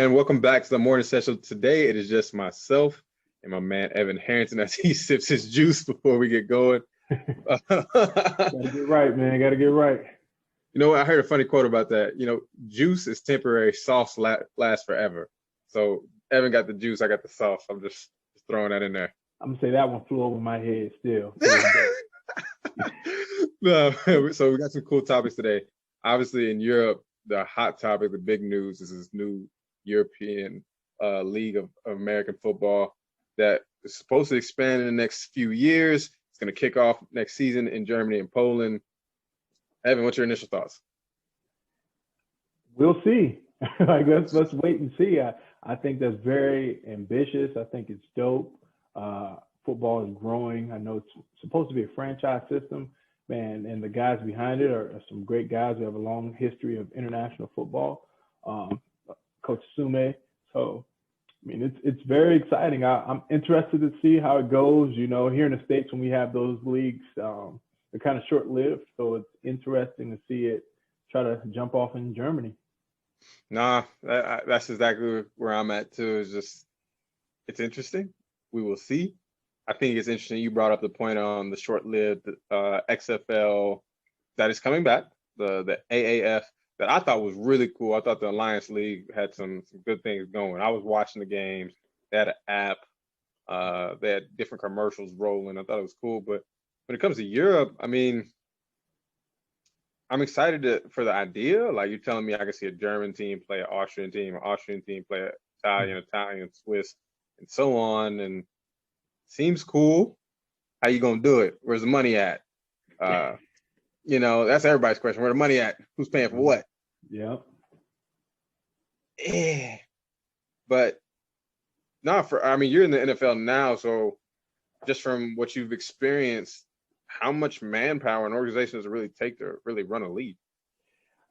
And welcome back to the morning session. Today, it is just myself and my man Evan Harrington as he sips his juice before we get going. Gotta get right, man. Gotta get right. You know what? I heard a funny quote about that. Juice is temporary, sauce lasts forever. So Evan got the juice, I got the sauce. I'm just throwing that in there. I'm gonna say that one flew over my head still to this day. No, so we got some cool topics today. Obviously, in Europe, the hot topic, the big news is this new European League of American Football that is supposed to expand in the next few years. It's going to kick off next season in Germany and Poland. Evan, what's your initial thoughts? We'll see. Like let's wait and see. I think that's very ambitious. I think it's dope. Football is growing. I know it's supposed to be a franchise system, man, and the guys behind it are some great guys who have a long history of international football. Coach Sume. So, I mean, it's very exciting. I'm interested to see how it goes. You know, here in the States, when we have those leagues, they're kind of short-lived. So it's interesting to see it try to jump off in Germany. Nah, that's exactly where I'm at too. It's interesting. We will see. I think it's interesting. You brought up the point on the short-lived XFL that is coming back, the AAF that I thought was really cool. I thought the Alliance League had some good things going. I was watching the games. They had an app. They had different commercials rolling. I thought it was cool. But when it comes to Europe, I mean, I'm excited for the idea. Like you're telling me I can see a German team play an Austrian team play an Italian, Swiss, and so on. And seems cool. How you gonna do it? Where's the money at? That's everybody's question. Where the money at? Who's paying for what? Yeah. Yeah. But you're in the NFL now, so just from what you've experienced, how much manpower and organization does it really take to really run a league?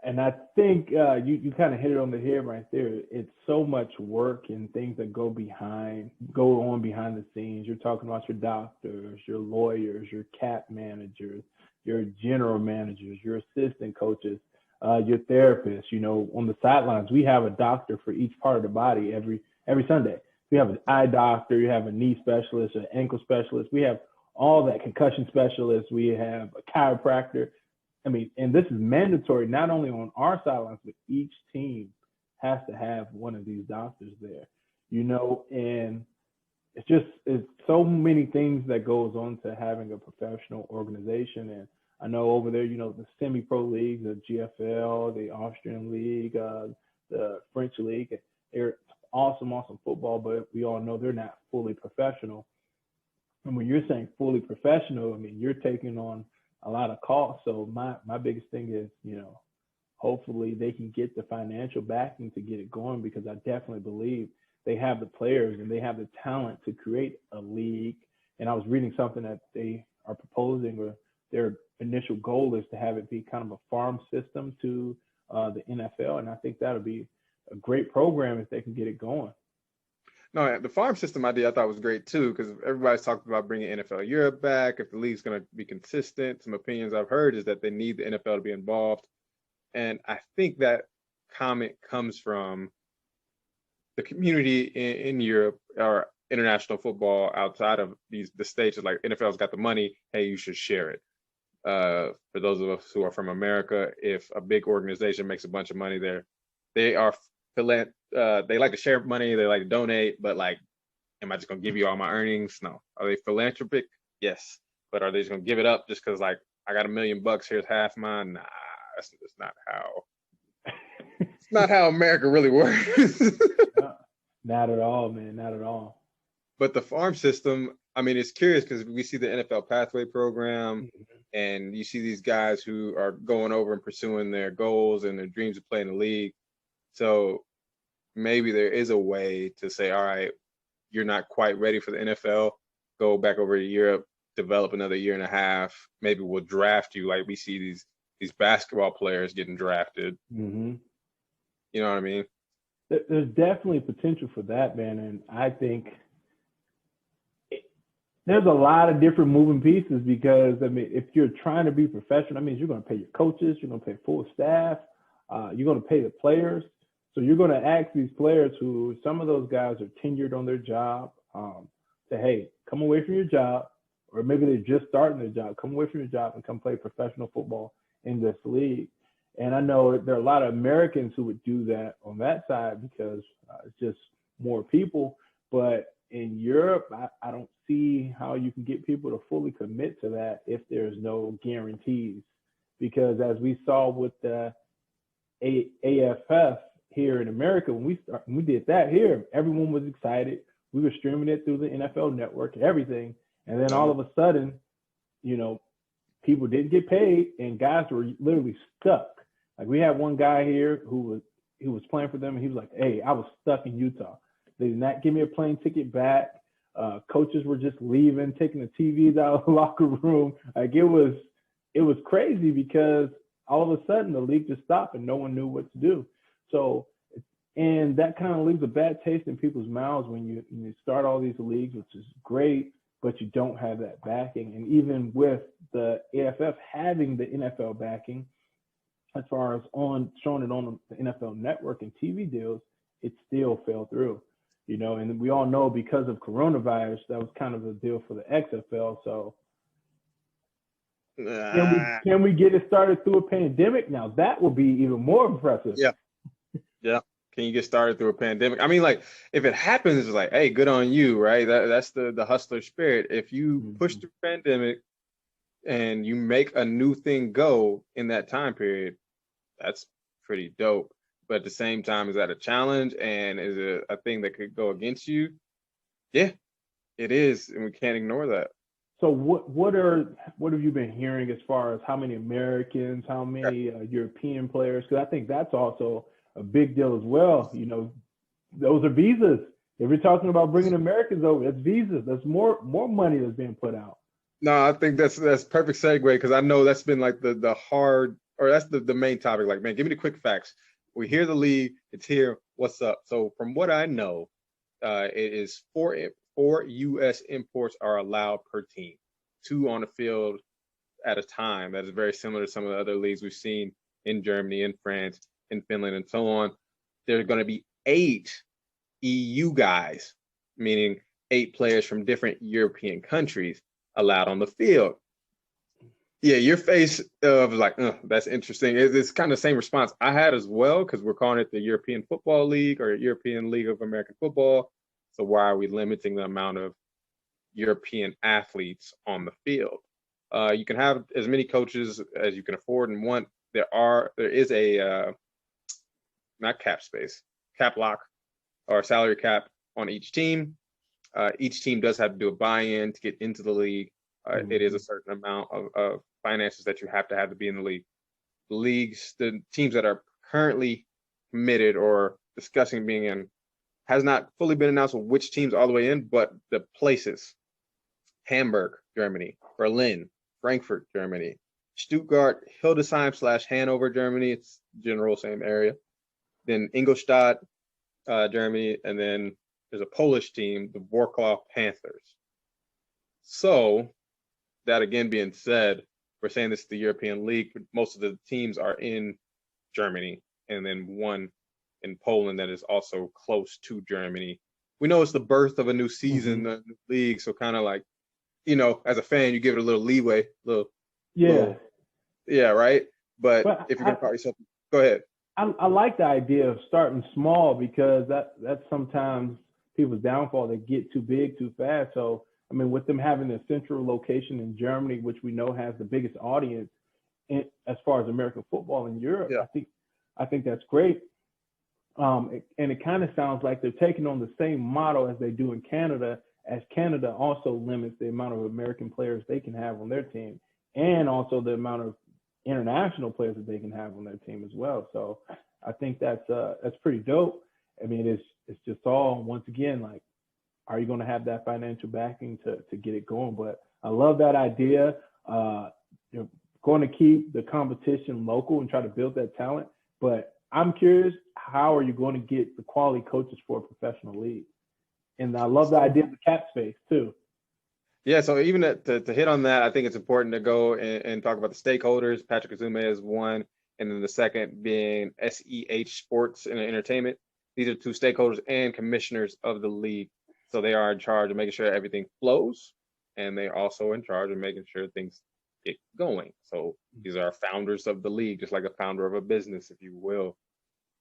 And I think you kind of hit it on the head right there. It's so much work and things that go on behind the scenes. You're talking about your doctors, your lawyers, your cap managers, your general managers, your assistant coaches, your therapists. You know, on the sidelines, we have a doctor for each part of the body every Sunday. We have an eye doctor, you have a knee specialist, an ankle specialist. We have all that, concussion specialist. We have a chiropractor. I mean, and this is mandatory not only on our sidelines, but each team has to have one of these doctors there, and it's so many things that goes on to having a professional organization. And I know over there, the semi-pro leagues, the GFL, the Austrian league, the French league, they're awesome football, but we all know they're not fully professional. And when you're saying fully professional, I mean, you're taking on a lot of costs. So my biggest thing is, hopefully they can get the financial backing to get it going, because I definitely believe they have the players and they have the talent to create a league. And I was reading something that they are proposing, or their initial goal is to have it be kind of a farm system to the NFL. And I think that'll be a great program if they can get it going. No, the farm system idea I thought was great too, because everybody's talking about bringing NFL Europe back. If the league's going to be consistent, some opinions I've heard is that they need the NFL to be involved. And I think that comment comes from the community in Europe or international football outside of the states. Is like, NFL's got the money. Hey, you should share it. For those of us who are from America, if a big organization makes a bunch of money there, they like to share money, they like to donate, but like, am I just gonna give you all my earnings? No. Are they philanthropic? Yes. But are they just gonna give it up just because, like, I got $1 million, here's half mine? Nah, that's not how it's not how America really works. Not at all, man. Not at all. But the farm system, I mean, it's curious because we see the NFL pathway program, and you see these guys who are going over and pursuing their goals and their dreams of playing the league. So maybe there is a way to say, all right, you're not quite ready for the NFL, go back over to Europe, develop another year and a half. Maybe we'll draft you like we see these basketball players getting drafted. Mm-hmm. You know what I mean? There's definitely potential for that, man. And I think there's a lot of different moving pieces, because, I mean, if you're trying to be professional, that means you're going to pay your coaches, you're going to pay full staff, you're going to pay the players. So you're going to ask these players who some of those guys are tenured on their job, say, hey, come away from your job, or maybe they're just starting their job, come away from your job and come play professional football in this league. And I know there are a lot of Americans who would do that on that side because it's just more people. But in Europe, I don't see how you can get people to fully commit to that if there's no guarantees. Because as we saw with the AFF here in America, when we did that here, everyone was excited. We were streaming it through the NFL Network, everything. And then all of a sudden, you know, people didn't get paid and guys were literally stuck. Like we had one guy here who was playing for them and he was like, hey, I was stuck in Utah. They did not give me a plane ticket back. Coaches were just leaving, taking the TVs out of the locker room. Like it was crazy because all of a sudden the league just stopped and no one knew what to do. So, and that kind of leaves a bad taste in people's mouths when you start all these leagues, which is great, but you don't have that backing. And even with the AFF having the NFL backing, as far as showing it on the NFL Network and TV deals, it still fell through. You know, and we all know because of coronavirus, that was kind of a deal for the XFL. So can we get it started through a pandemic? Now that will be even more impressive. Yeah. Yeah. Can you get started through a pandemic? I mean, like if it happens, it's like, hey, good on you, right? That's the hustler spirit. If you push through pandemic and you make a new thing go in that time period, that's pretty dope. But at the same time, is that a challenge and is it a thing that could go against you? Yeah, it is, and we can't ignore that. So what have you been hearing as far as how many Americans, how many European players? Because I think that's also a big deal as well. You know, those are visas. If you're talking about bringing Americans over, that's visas. That's more money that's being put out. No, I think that's perfect segue because I know that's been like the hard, or that's the main topic. Like, man, give me the quick facts. We hear the league, it's here. What's up? So from what I know, it is four U.S. imports are allowed per team, 2 on the field at a time. That is very similar to some of the other leagues we've seen in Germany, in France, in Finland, and so on. There are going to be 8 EU guys, meaning 8 players from different European countries allowed on the field. Yeah, your face of like, that's interesting. It's kind of the same response I had as well, because we're calling it the European Football League or European League of American Football. So why are we limiting the amount of European athletes on the field? You can have as many coaches as you can afford and want. There is a not cap space, cap lock or salary cap on each team. Each team does have to do a buy-in to get into the league. It is a certain amount of finances that you have to be in the league. The teams that are currently committed or discussing being in, has not fully been announced which teams all the way in, but the places: Hamburg, Germany; Berlin; Frankfurt, Germany; Stuttgart; Hildesheim/Hanover, Germany. It's general same area. Then Ingolstadt, Germany, and then there's a Polish team, the Wrocław Panthers. So that again being said, we're saying this is the European League, but most of the teams are in Germany, and then one in Poland that is also close to Germany. We know it's the birth of a new season, the league, so kind of like, you know, as a fan, you give it a little leeway, yeah, right. But if you're gonna call yourself, go ahead. I like the idea of starting small because that's sometimes people's downfall. They get too big too fast. So I mean, with them having a central location in Germany, which we know has the biggest audience as far as American football in Europe, I think that's great. And it kind of sounds like they're taking on the same model as they do in Canada, as Canada also limits the amount of American players they can have on their team, and also the amount of international players that they can have on their team as well. So I think that's pretty dope. I mean, it's just all, once again, like, are you going to have that financial backing to get it going? But I love that idea. You're going to keep the competition local and try to build that talent. But I'm curious, how are you going to get the quality coaches for a professional league? And I love the idea of the cap space too. Yeah, so even to hit on that, I think it's important to go and talk about the stakeholders. Patrick Azume is one. and then the second being SEH Sports and Entertainment. These are two stakeholders and commissioners of the league. So they are in charge of making sure everything flows, and they're also in charge of making sure things get going. So these are founders of the league, just like a founder of a business, if you will.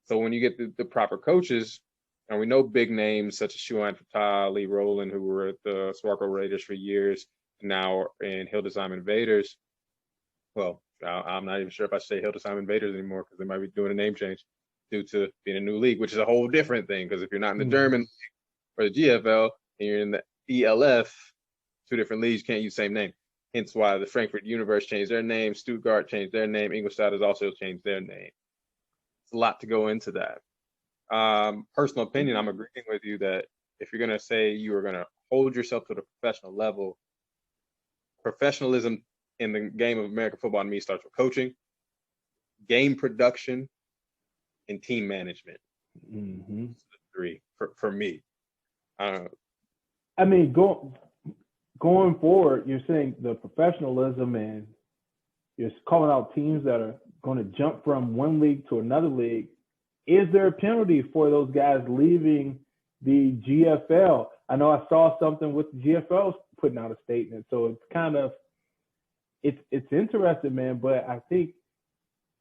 So when you get the proper coaches, and we know big names such as Shuan Fatah, Lee Rowland, who were at the Swarco Raiders for years, now in Hildesheim Invaders. Well, I'm not even sure if I say Hildesheim Invaders anymore because they might be doing a name change due to being a new league, which is a whole different thing. Because if you're not in the German league or the GFL and you're in the ELF, two different leagues, can't use the same name. Hence why the Frankfurt Universe changed their name, Stuttgart changed their name, Ingolstadt has also changed their name. It's a lot to go into that. Personal opinion, I'm agreeing with you that if you're going to say you are going to hold yourself to the professional level, professionalism in the game of American football to me starts with coaching, game production, and team management. Three for me. I mean, going forward, you're saying the professionalism, and you're calling out teams that are going to jump from one league to another league. Is there a penalty for those guys leaving the GFL? I know I saw something with the GFL putting out a statement, so it's kind of it's interesting, man. But I think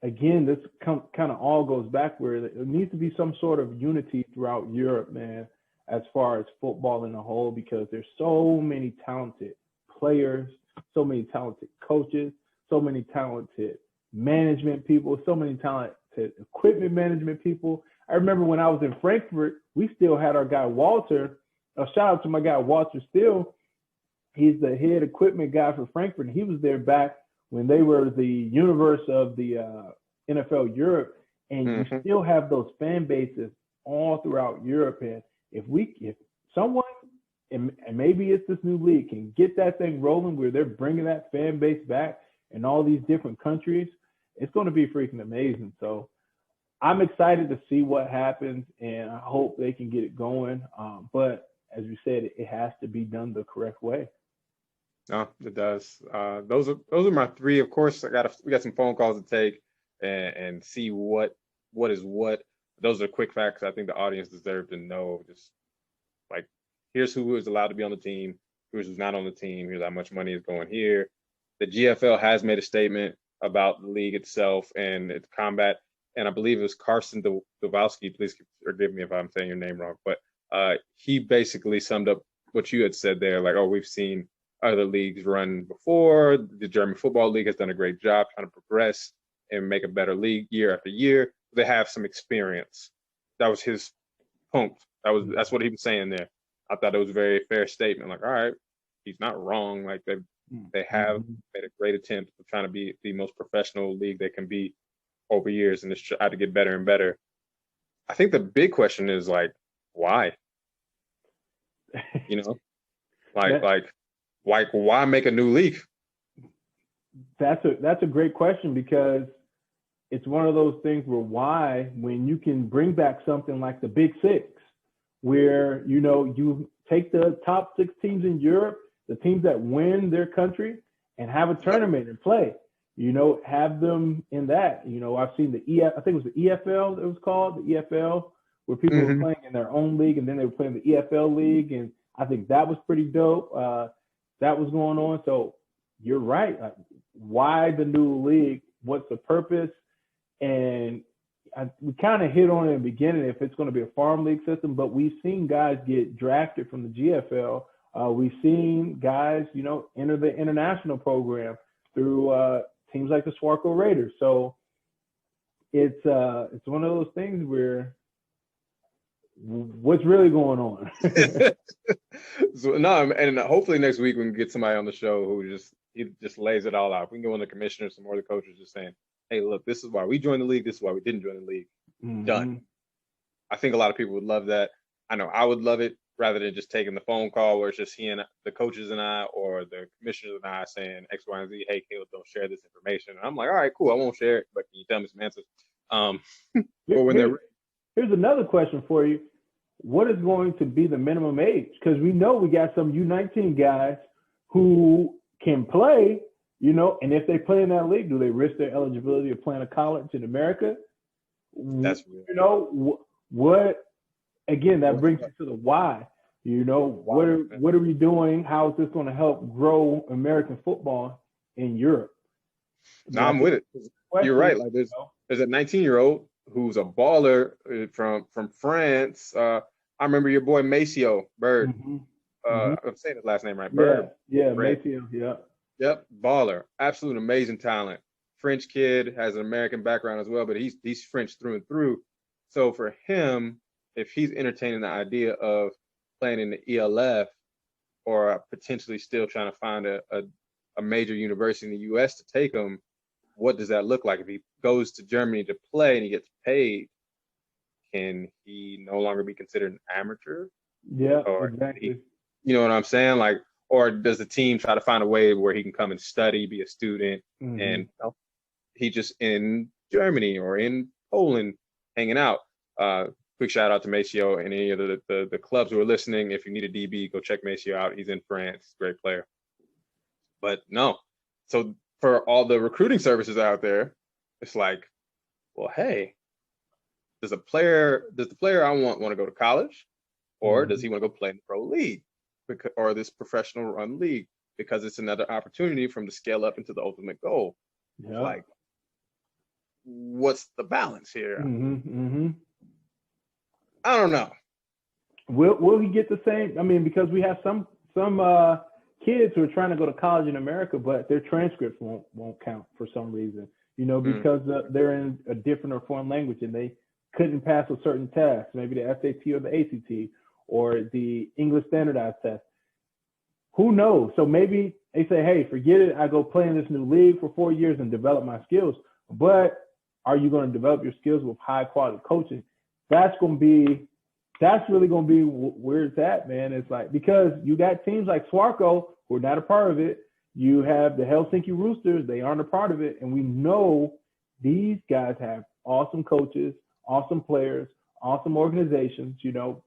again, this kind of all goes back where there needs to be some sort of unity throughout Europe, man, as far as football in a whole, because there's so many talented players, so many talented coaches, so many talented management people, so many talented equipment management people. I remember when I was in Frankfurt, we still had our guy Walter. A shout out to my guy Walter Still. He's the head equipment guy for Frankfurt. And he was there back when they were the universe of the NFL Europe. And you still have those fan bases all throughout Europe. And if someone, and maybe it's this new league, can get that thing rolling where they're bringing that fan base back in all these different countries, it's going to be freaking amazing. So I'm excited to see what happens, and I hope they can get it going. But as we said, it has to be done the correct way. No, it does. Those are my three. Of course, we got some phone calls to take and see what is what. Those are quick facts I think the audience deserves to know. Just like, here's who is allowed to be on the team, who's not on the team, here's how much money is going here. The GFL has made a statement about the league itself and its combat, and I believe it was Carson Dowalski. Please forgive me if I'm saying your name wrong, but he basically summed up what you had said there, like, oh, we've seen other leagues run before. The German Football League has done a great job trying to progress and make a better league year after year. They have some experience. That was his point. That's what he was saying there. I thought it was a very fair statement. Like, all right, he's not wrong. Like they have made a great attempt of trying to be the most professional league they can be over years, and it's tried to get better and better. I think the big question is like, why? You know, why make a new league? That's a great question, because it's one of those things where why, when you can bring back something like the Ep.6, where, you know, you take the top 6 teams in Europe, the teams that win their country, and have a tournament and play, you know, have them in that. You know, I've seen I think it was the EFL, it was called, the EFL, where people were playing in their own league, and then they were playing the EFL league, and I think that was pretty dope. That was going on. So you're right. Like, why the new league? What's the purpose? And we kind of hit on it in the beginning, if it's going to be a farm league system, but we've seen guys get drafted from the GFL. We've seen guys, you know, enter the international program through teams like the Swarco Raiders. So it's one of those things where what's really going on? So no, and hopefully next week we can get somebody on the show who just lays it all out. We can go on the commissioners, some more of the coaches, just saying, hey, look, this is why we joined the league. This is why we didn't join the league. Done. I think a lot of people would love that. I know I would love it, rather than just taking the phone call where it's just he and the coaches and I, or the commissioners and I, saying X, Y, and Z. Hey, Caleb, don't share this information. And I'm like, all right, cool. I won't share it, but can you tell me some answers? But when here's another question for you. What is going to be the minimum age? Because we know we got some U19 guys who can play, You know, and if they play in that league, do they risk their eligibility of playing a college in America? That's real. You know, what again, that brings you to the why. You know, what are we doing? How is this going to help grow American football in Europe? No, I'm with it. You're right. Like there's a 19-year-old who's a baller from France. I remember your boy Maceo Bird. I'm saying his last name right. Bird. Yeah, Maceo. Yeah. Yep, baller. Absolute amazing talent. French kid, has an American background as well, but he's French through and through. So for him, if he's entertaining the idea of playing in the ELF or potentially still trying to find a major university in the US to take him, what does that look like? If he goes to Germany to play and he gets paid, can he no longer be considered an amateur? Yeah, exactly. You know what I'm saying? Like, or does the team try to find a way where he can come and study, be a student, and he just in Germany or in Poland hanging out? Quick shout out to Maceo and any of the clubs who are listening. If you need a DB, go check Maceo out. He's in France, great player. But no, so for all the recruiting services out there, it's like, well, hey, does the player I want to go to college, or does he want to go play in the pro league, or this professional run league, because it's another opportunity for him to scale up into the ultimate goal? Yeah. Like, what's the balance here? I don't know. Will he get the same? I mean, because we have some kids who are trying to go to college in America, but their transcripts won't count for some reason. You know, because they're in a different or foreign language and they couldn't pass a certain test, maybe the SAT or the ACT or the English standardized test. Who knows? So maybe they say, hey, forget it. I go play in this new league for 4 years and develop my skills. But are you going to develop your skills with high quality coaching? That's really going to be where it's at, man. It's like, because you got teams like Swarco who are not a part of it. You have the Helsinki Roosters. They aren't a part of it. And we know these guys have awesome coaches, awesome players, awesome organizations. You know,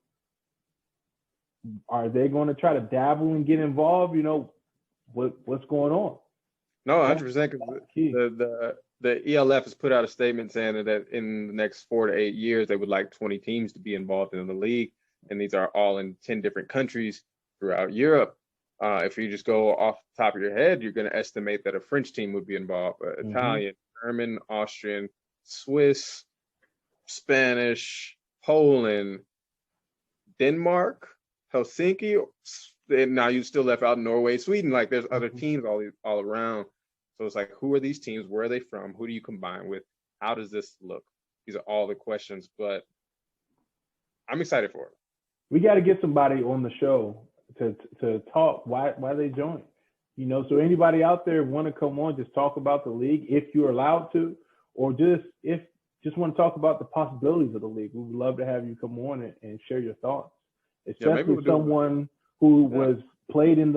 are they going to try to dabble and get involved? You know, what's going on? No, 100%. Because the ELF has put out a statement saying that in the next 4 to 8 years, they would like 20 teams to be involved in the league. And these are all in 10 different countries throughout Europe. If you just go off the top of your head, you're going to estimate that a French team would be involved, Italian, German, Austrian, Swiss, Spanish, Poland, Denmark, Helsinki. And now you still left out Norway, Sweden. Like, there's other teams all around. So it's like, who are these teams? Where are they from? Who do you combine with? How does this look? These are all the questions, but I'm excited for it. We got to get somebody on the show to talk why they joined. You know, so anybody out there want to come on, just talk about the league if you're allowed to, or just want to talk about the possibilities of the league. We would love to have you come on and share your thoughts, especially someone who was played in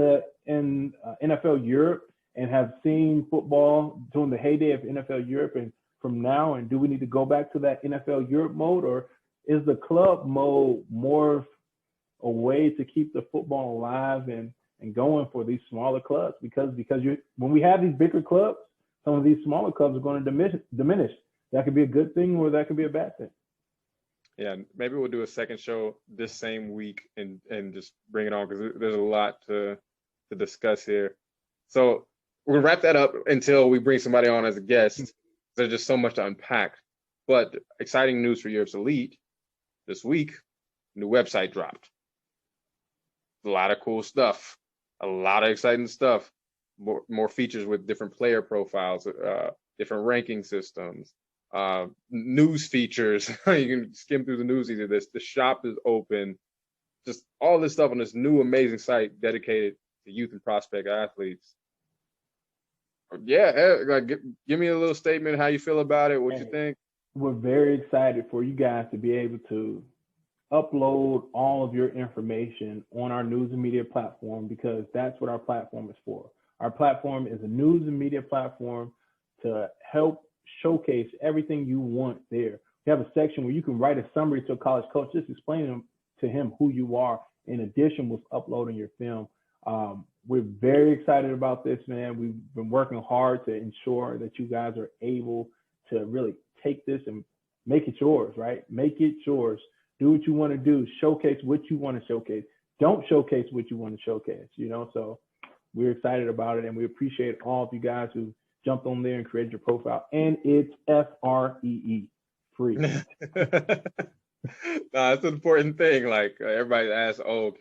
NFL Europe and have seen football during the heyday of NFL Europe and from now. And do we need to go back to that NFL Europe mode, or is the club mode more a way to keep the football alive and going for these smaller clubs? Because when we have these bigger clubs, some of these smaller clubs are going to diminish. That could be a good thing, or that could be a bad thing. Yeah, maybe we'll do a second show this same week and just bring it on, because there's a lot to discuss here. So we'll wrap that up until we bring somebody on as a guest. There's just so much to unpack. But exciting news for Europe's Elite this week: new website dropped. A lot of cool stuff, a lot of exciting stuff. More features with different player profiles, different ranking systems, news features. You can skim through the news easier. The shop is open. Just all this stuff on this new amazing site dedicated to youth and prospect athletes. Yeah, like, give me a little statement, how you feel about it, what you think. We're very excited for you guys to be able to upload all of your information on our news and media platform, because that's what our platform is for. Our platform is a news and media platform to help showcase everything you want there. We have a section where you can write a summary to a college coach, just explaining to him who you are, in addition with uploading your film. we're very excited about this, man. We've been working hard to ensure that you guys are able to really take this and make it yours, right? Make it yours. Do what you want to do. Showcase what you want to showcase. Don't showcase what you want to showcase, So we're excited about it, and we appreciate all of you guys who jumped on there and created your profile. And it's FREE, free. No, it's an important thing. Like everybody asks, "Oh,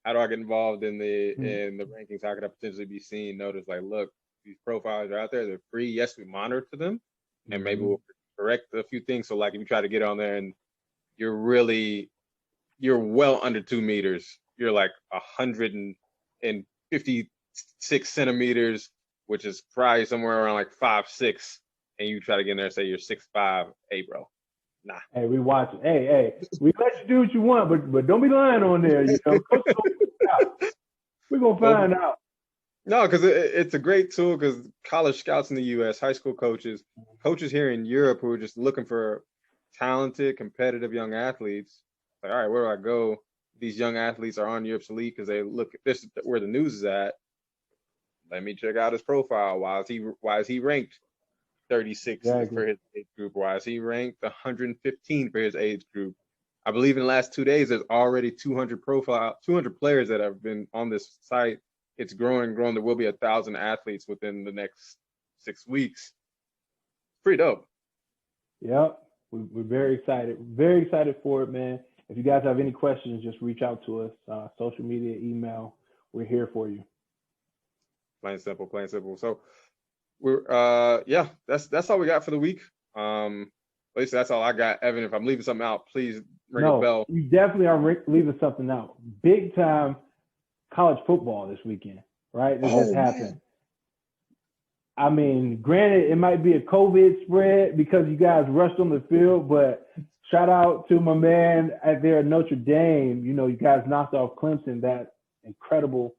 how do I get involved in the rankings? How could I potentially be seen, noticed?" Like, look, these profiles are out there. They're free. Yes, we monitor them, and maybe we'll correct a few things. So, like, if you try to get on there and you're well under 2 meters, you're like 156 centimeters, which is probably somewhere around like 5'6", and you try to get in there and say you're 6'5", hey, bro. Nah. Hey, we watch it. Hey, we let you do what you want, but don't be lying on there. We're gonna find out. No, because it's a great tool. Because college scouts in the U.S., high school coaches here in Europe who are just looking for talented, competitive young athletes. Like, all right, where do I go? These young athletes are on Europe's elite because they look. This is where the news is at. Let me check out his profile. Why is he ranked 36 for his age group? Why is he ranked 115 for his age group? I believe in the last 2 days, there's already 200 players that have been on this site. It's growing. There will be 1,000 athletes within the next 6 weeks. Pretty dope. Yep. We're very excited for it, man. If you guys have any questions, just reach out to us, social media, email. We're here for you. Plain simple. So we're that's all we got for the week. At least that's all I got. Evan, if I'm leaving something out, please ring a bell. You definitely are leaving something out. Big time college football this weekend, right? This just happened. I mean, granted, it might be a COVID spread because you guys rushed on the field, but shout out to my man at there at Notre Dame. You guys knocked off Clemson. That incredible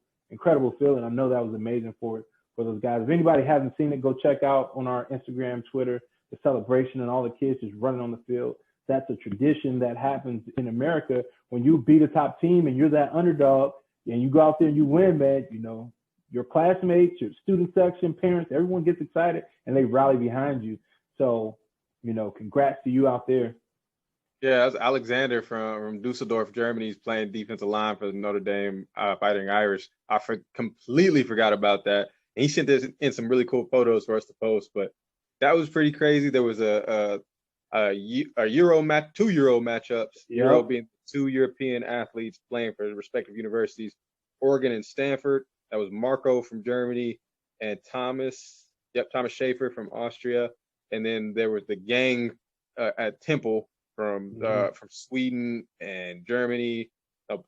feeling. I know that was amazing for those guys. If anybody hasn't seen it, go check out on our Instagram, Twitter, the celebration and all the kids just running on the field. That's a tradition that happens in America when you beat a top team and you're that underdog and you go out there and you win, man. Your classmates, your student section, parents, everyone gets excited and they rally behind you. So, congrats to you out there. Yeah, that's Alexander from Dusseldorf, Germany. He's playing defensive line for the Notre Dame Fighting Irish. I completely forgot about that. And he sent this in some really cool photos for us to post, but that was pretty crazy. There was a Euro match, 2 Euro matchups. Yep. Euro being 2 European athletes playing for the respective universities, Oregon and Stanford. That was Marco from Germany and Thomas Schaefer from Austria. And then there was the gang at Temple from Sweden and Germany.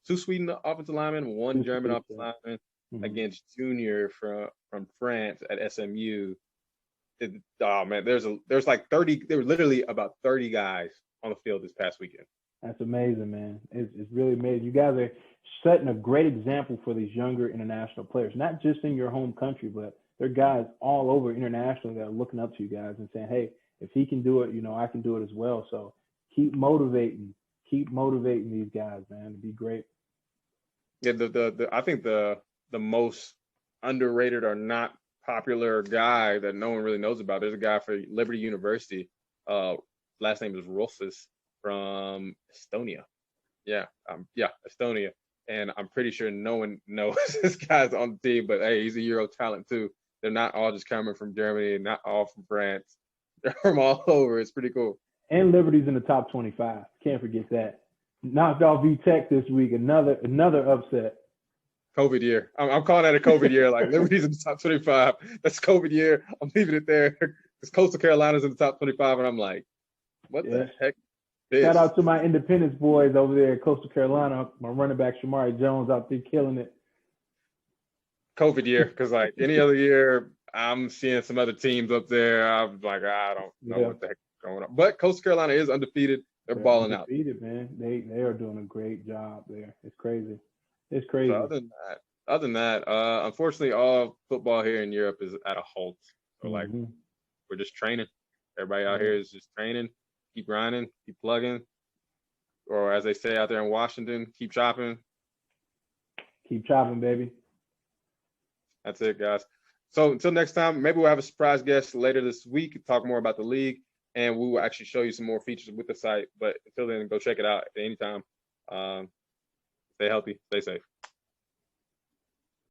2 Sweden offensive linemen, 1 German offensive lineman against Junior from France at SMU. There's like 30. There were literally about 30 guys on the field this past weekend. That's amazing, man. It's really amazing. You guys are setting a great example for these younger international players, not just in your home country, but there are guys all over internationally that are looking up to you guys and saying, hey, if he can do it, I can do it as well. So keep motivating these guys, man. It'd be great. Yeah, I think the most underrated or not popular guy that no one really knows about, there's a guy for Liberty University. Last name is Rufus from Estonia. Estonia. And I'm pretty sure no one knows this guy's on the team, but hey, he's a Euro talent too. They're not all just coming from Germany, not all from France. They're from all over. It's pretty cool. And Liberty's in the top 25. Can't forget that. Knocked off VTech this week. Another upset. COVID year. I'm calling that a COVID year. Like, Liberty's in the top 25. That's COVID year. I'm leaving it there. Because Coastal Carolina's in the top 25, and I'm like, what the heck? Shout out to my Independence boys over there at Coastal Carolina. My running back Shamari Jones out there killing it. COVID year, because like any other year, I'm seeing some other teams up there. I'm like, I don't know what the heck is going on. But Coastal Carolina is undefeated. They're balling undefeated, man. They are doing a great job there. It's crazy. It's crazy. So other than that, unfortunately, all football here in Europe is at a halt. So like, we're just training. Everybody out here is just training. Keep grinding, keep plugging, or as they say out there in Washington, keep chopping. Keep chopping, baby. That's it, guys. So until next time, maybe we'll have a surprise guest later this week, talk more about the league, and we will actually show you some more features with the site. But until then, go check it out at any time. Stay healthy, stay safe.